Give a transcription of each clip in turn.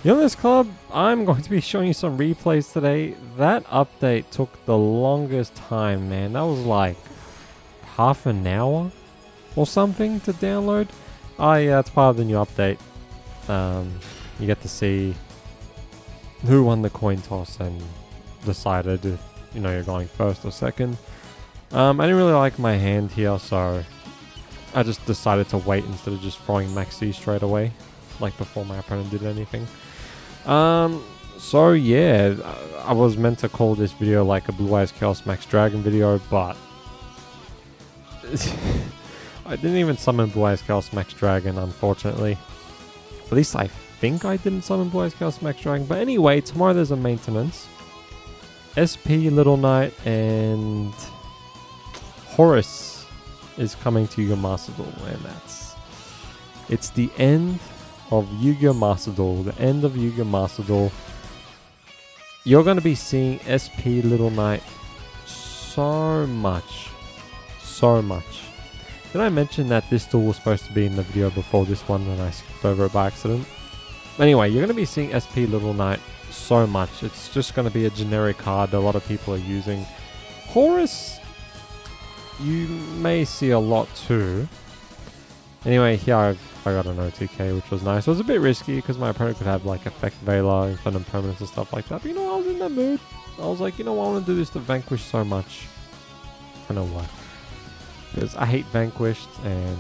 This Club, I'm going to be showing you some replays today. That update took the longest time, man. That was like half an hour or something to download. Oh yeah, it's part of the new update. You get to see who won the coin toss and decided if you're going first or second. I didn't really like my hand here, so I just decided to wait instead of just throwing Maxi straight away, like before my opponent did anything. So yeah, I was meant to call this video like a Blue Eyes Chaos Max Dragon video, but I didn't even summon Blue Eyes Chaos Max Dragon, unfortunately. At least I think I didn't summon Blue Eyes Chaos Max Dragon. But anyway, tomorrow there's a maintenance. SP, Little Knight, and Horus is coming to Yu-Gi-Oh! Master Duel, and it's the end of Yu-Gi-Oh! Master Duel. The end of Yu-Gi-Oh! Master Duel. You're going to be seeing SP, Little Knight so much. So much. Did I mention that this duel was supposed to be in the video before this one and I skipped over it by accident? Anyway, you're going to be seeing SP, Little Knight so much. It's just going to be a generic card a lot of people are using. Horus, you may see a lot too. Anyway, here I got an OTK, which was nice. It was a bit risky because my opponent could have like Effect Veiler, Infinite Permanence and stuff like that. But I was in the mood. I was like, I want to do this to Vanquish so much. I know why. Because I hate Vanquished, and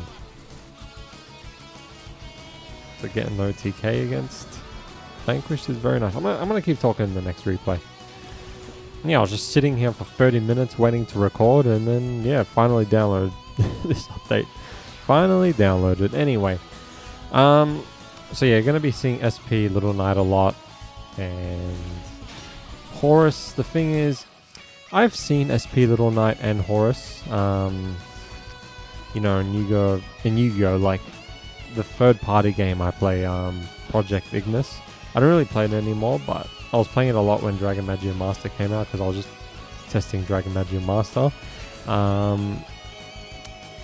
to get an OTK against Vanquished is very nice. I'm gonna keep talking in the next replay. Yeah, I was just sitting here for 30 minutes waiting to record, and then yeah, finally download this update. Finally downloaded. Anyway, so yeah, you're gonna be seeing SP, Little Knight a lot, and Horus. The thing is, I've seen SP, Little Knight, and Horus. In Yu-Gi-Oh! Like the third-party game I play, Project Ignis. I don't really play it anymore, but I was playing it a lot when Dragon Magia Master came out because I was just testing Dragon Magia Master.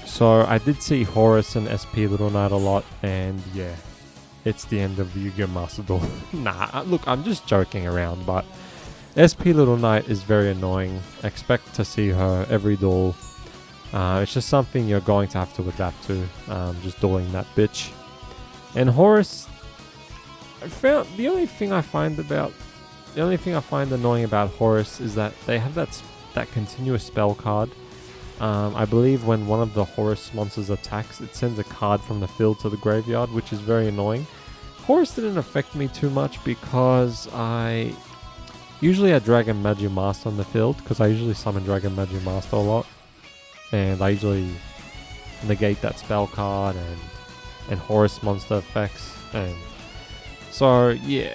So I did see Horus and SP, Little Knight a lot, and yeah, it's the end of the Yu-Gi-Oh! Master Duel. Nah, look, I'm just joking around, but SP, Little Knight is very annoying. Expect to see her every duel. It's just something you're going to have to adapt to, just dueling that bitch. And Horus, the only thing I find annoying about Horus is that they have that continuous spell card. I believe when one of the Horus monsters attacks, it sends a card from the field to the graveyard, which is very annoying. Horus didn't affect me too much because I usually had Dragon Magia Master on the field, because I usually summon Dragon Magia Master a lot. And I usually negate that spell card and Horus monster effects. And so, yeah,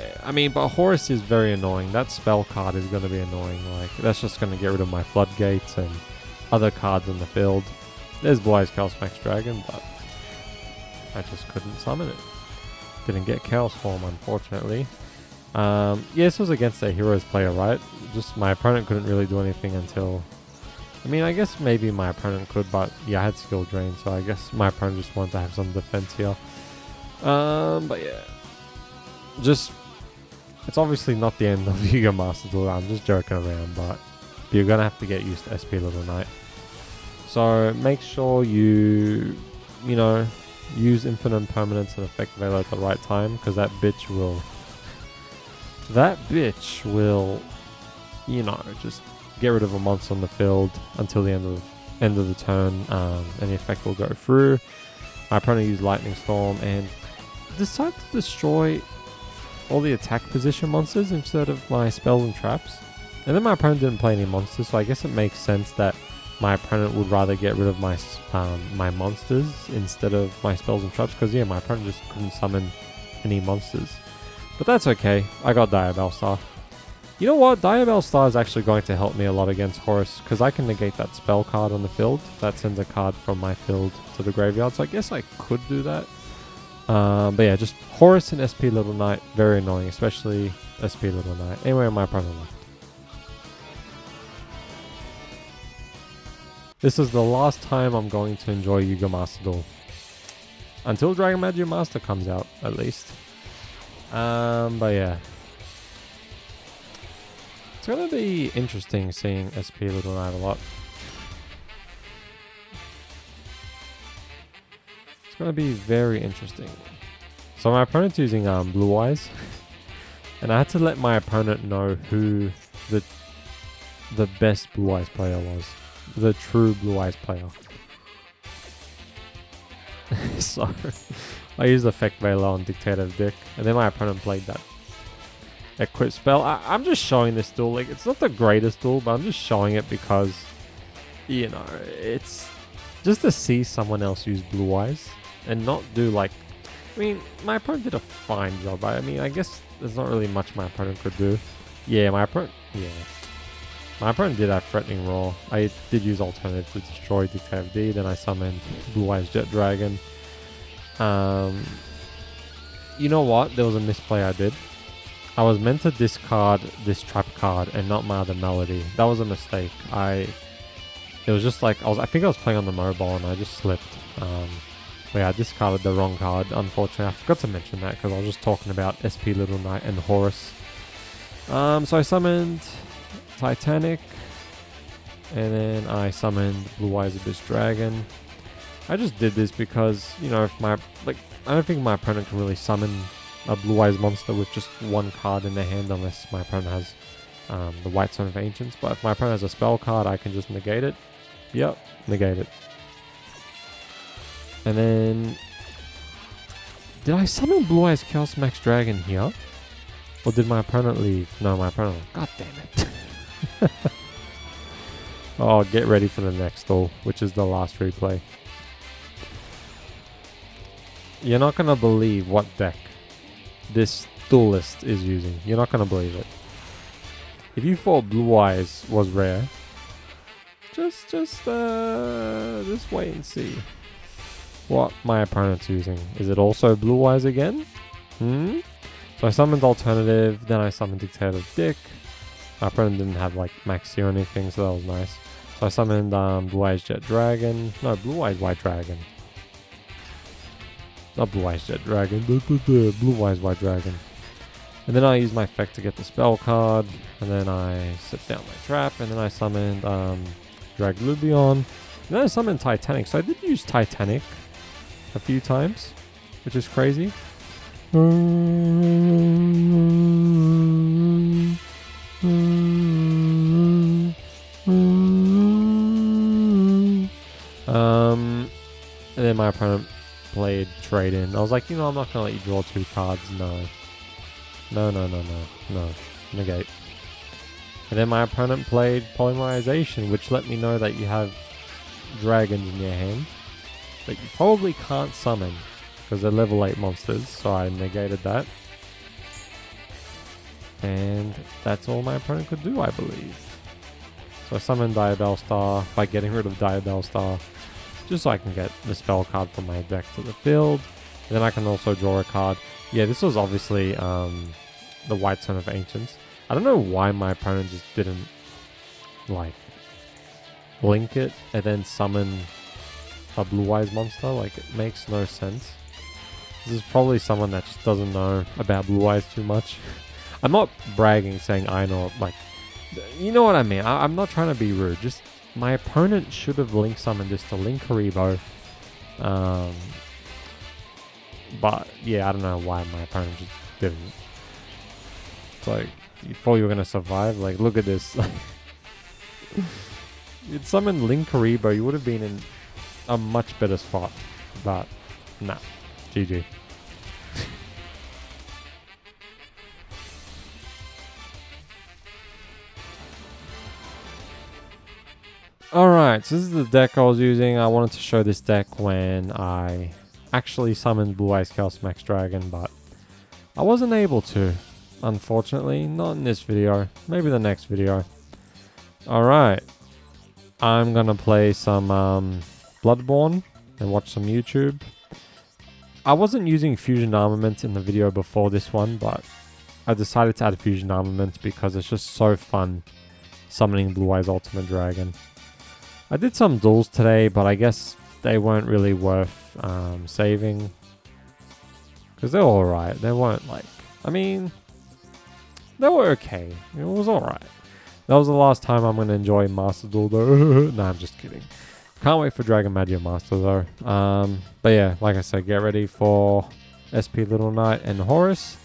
but Horus is very annoying. That spell card is going to be annoying. Like, that's just going to get rid of my floodgates and other cards in the field. There's Blue Eyes Chaos Max Dragon, but I just couldn't summon it. Didn't get Chaos Form, unfortunately. Yeah, this was against a Heroes player, right? Just my opponent couldn't really do anything until... I guess maybe my opponent could, but yeah, I had skill drain, so I guess my opponent just wanted to have some defense here. But yeah, it's obviously not the end of Yu-Gi-Oh! Master Duel. I'm just joking around, but you're gonna have to get used to SP, Little Knight. So make sure you use Infinite Permanence and Effect Veiler at the right time, because that bitch will just get rid of a monster on the field until the end of the turn, and the effect will go through. My opponent used Lightning Storm and decided to destroy all the attack position monsters instead of my spells and traps. And then my opponent didn't play any monsters, so I guess it makes sense that my opponent would rather get rid of my my monsters instead of my spells and traps, because yeah, my opponent just couldn't summon any monsters. But that's okay, I got Diabell Star. You know what? Diabell Star is actually going to help me a lot against Horus, because I can negate that spell card on the field. That sends a card from my field to the graveyard, so I guess I could do that. But yeah, just Horus and SP, Little Knight, very annoying, especially SP, Little Knight. Anyway, my opponent left. This is the last time I'm going to enjoy Yu-Gi-Oh! Master Duel. Until Dragon Magia Master comes out, at least. But yeah. It's gonna be interesting seeing SP Little Knight a lot. It's gonna be very interesting. So my opponent's using Blue Eyes. And I had to let my opponent know who the best Blue Eyes player was. The true Blue Eyes player. So I used Effect Veiler on Dictator of Dick, and then my opponent played that equip spell. I'm just showing this duel. Like, it's not the greatest duel, but I'm just showing it because, you know, it's just to see someone else use Blue Eyes and not do like. I mean, my opponent did a fine job. I mean, I guess there's not really much my opponent could do. Yeah, my opponent did have Threatening Roar. I did use Alternative to destroy Dictator D, then I summoned Blue Eyes Jet Dragon. You know what? There was a misplay I did. I was meant to discard this trap card and not my other melody. That was a mistake. It was just like, I think I was playing on the mobile and I just slipped. But yeah, I discarded the wrong card, unfortunately. I forgot to mention that because I was just talking about SP Little Knight and Horus. So I summoned Titanic, and then I summoned Blue Eyes Abyss Dragon. I just did this because, you know, I don't think my opponent can really summon a Blue Eyes monster with just one card in their hand unless my opponent has the White Stone of Ancients. But if my opponent has a spell card, I can just negate it. Yep, negate it. And then, did I summon Blue Eyes Chaos Max Dragon here? Or did my opponent leave? No, my opponent left. God damn it. Oh, get ready for the next duel, which is the last replay. You're not going to believe what deck this duelist is using. You're not going to believe it. If you thought Blue Eyes was rare, just wait and see what my opponent's using. Is it also Blue Eyes again? So I summoned Alternative, then I summoned Dictator of Dick. My opponent didn't have like Maxi or anything, so that was nice. So I summoned Blue Eyes Jet Dragon. No, Blue Eyes White Dragon. Not Blue Eyes Jet Dragon. Blue Eyes White Dragon. And then I used my effect to get the spell card. And then I set down my trap. And then I summoned Draglubion. And then I summoned Titanic. So I did use Titanic a few times, which is crazy. And then my opponent played Trade In. I was like, you know, I'm not gonna let you draw two cards. No. Negate. And then my opponent played Polymerization, which let me know that you have dragons in your hand that you probably can't summon because they're level 8 monsters, so I negated that. And that's all my opponent could do, I believe. So I summoned Diabell Star by getting rid of Diabell Star, just so I can get the spell card from my deck to the field. And then I can also draw a card. Yeah, this was obviously the White Stone of Ancients. I don't know why my opponent just didn't like link it and then summon a Blue Eyes monster. Like, it makes no sense. This is probably someone that just doesn't know about Blue Eyes too much. I'm not bragging saying I know, like, you know what I mean. I'm not trying to be rude. Just my opponent should have link summoned this to Link Karibo. But yeah, I don't know why my opponent just didn't. It's like, you thought you were going to survive? Like, look at this. You'd summoned Link Karibo, you would have been in a much better spot. But, nah. GG. Alright, so this is the deck I was using. I wanted to show this deck when I actually summoned Blue Eyes Chaos Max Dragon, but I wasn't able to. Unfortunately, not in this video. Maybe the next video. Alright. I'm gonna play some Bloodborne and watch some YouTube. I wasn't using Fusion Armament in the video before this one, but I decided to add Fusion Armament because it's just so fun summoning Blue Eyes Ultimate Dragon. I did some duels today, but I guess they weren't really worth saving. Because they're alright. They weren't like I mean, they were okay. It was alright. That was the last time I'm going to enjoy Master Duel though. Nah, I'm just kidding. Can't wait for Dragon Magia Master though. But yeah, like I said, get ready for SP Little Knight and Horus.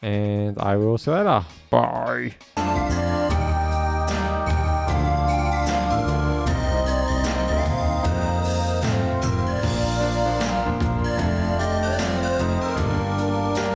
And I will see you later. Bye.